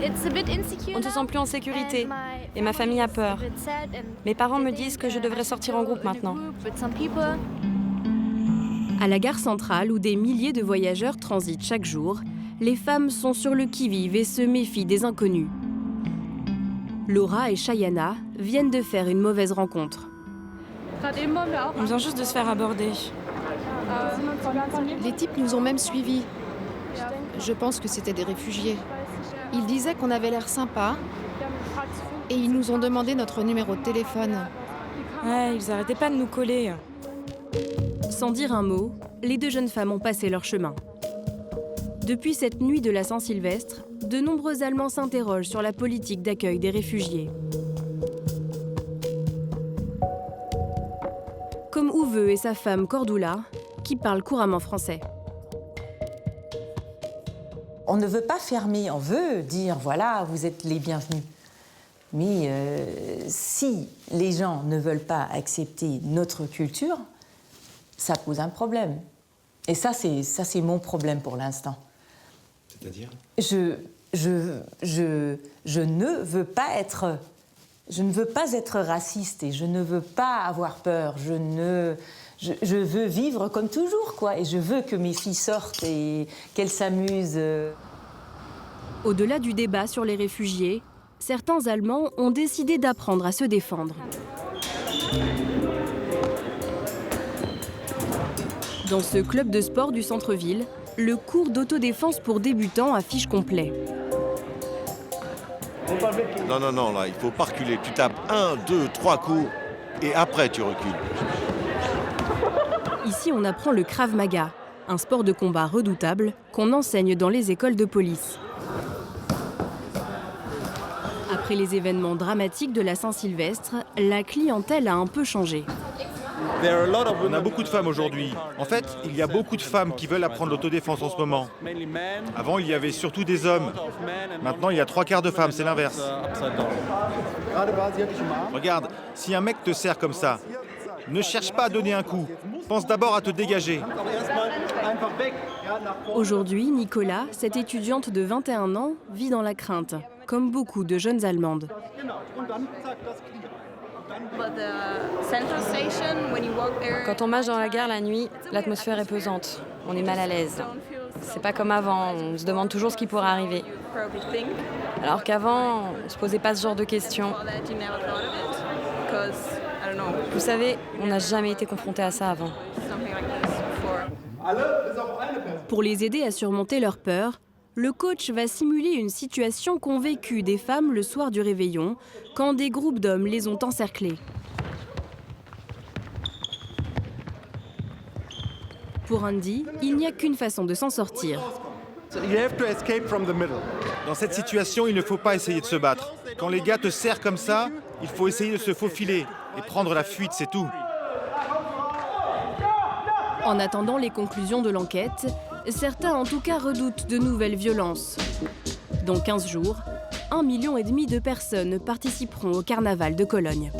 On ne se sent plus en sécurité et ma famille a peur. Mes parents me disent que je devrais sortir en groupe maintenant. À la gare centrale, où des milliers de voyageurs transitent chaque jour, les femmes sont sur le qui-vive et se méfient des inconnus. Laura et Chayana viennent de faire une mauvaise rencontre. On vient juste de se faire aborder. Les types nous ont même suivis. Je pense que c'était des réfugiés. Ils disaient qu'on avait l'air sympa et ils nous ont demandé notre numéro de téléphone. Ouais, ils arrêtaient pas de nous coller. Sans dire un mot, les deux jeunes femmes ont passé leur chemin. Depuis cette nuit de la Saint-Sylvestre, de nombreux Allemands s'interrogent sur la politique d'accueil des réfugiés. Comme Uwe et sa femme Cordula, qui parlent couramment français. On ne veut pas fermer, on veut dire, voilà, vous êtes les bienvenus. Mais si les gens ne veulent pas accepter notre culture, ça pose un problème. Et ça, c'est mon problème pour l'instant. C'est-à-dire ? Je ne veux pas être raciste et je ne veux pas avoir peur. Je veux vivre comme toujours, quoi. Et je veux que mes filles sortent et qu'elles s'amusent. Au-delà du débat sur les réfugiés, certains Allemands ont décidé d'apprendre à se défendre. Dans ce club de sport du centre-ville, le cours d'autodéfense pour débutants affiche complet. Non, là, il faut pas reculer. Tu tapes 1, 2, 3 coups et après tu recules. Ici, on apprend le Krav Maga, un sport de combat redoutable qu'on enseigne dans les écoles de police. Après les événements dramatiques de la Saint-Sylvestre, la clientèle a un peu changé. On a beaucoup de femmes aujourd'hui. En fait, il y a beaucoup de femmes qui veulent apprendre l'autodéfense en ce moment. Avant, il y avait surtout des hommes. Maintenant, il y a 3/4 de femmes, c'est l'inverse. Regarde, si un mec te serre comme ça, ne cherche pas à donner un coup. Pense d'abord à te dégager. Aujourd'hui, Nicola, cette étudiante de 21 ans, vit dans la crainte, comme beaucoup de jeunes Allemandes. Quand on marche dans la gare la nuit, l'atmosphère est pesante. On est mal à l'aise. C'est pas comme avant, on se demande toujours ce qui pourrait arriver. Alors qu'avant, on se posait pas ce genre de questions. Vous savez, on n'a jamais été confronté à ça avant. Pour les aider à surmonter leur peur, le coach va simuler une situation qu'ont vécue des femmes le soir du réveillon, quand des groupes d'hommes les ont encerclées. Pour Andy, il n'y a qu'une façon de s'en sortir. Dans cette situation, il ne faut pas essayer de se battre. Quand les gars te serrent comme ça, il faut essayer de se faufiler et prendre la fuite, c'est tout. En attendant les conclusions de l'enquête, certains en tout cas redoutent de nouvelles violences. Dans 15 jours, 1,5 million de personnes participeront au carnaval de Cologne.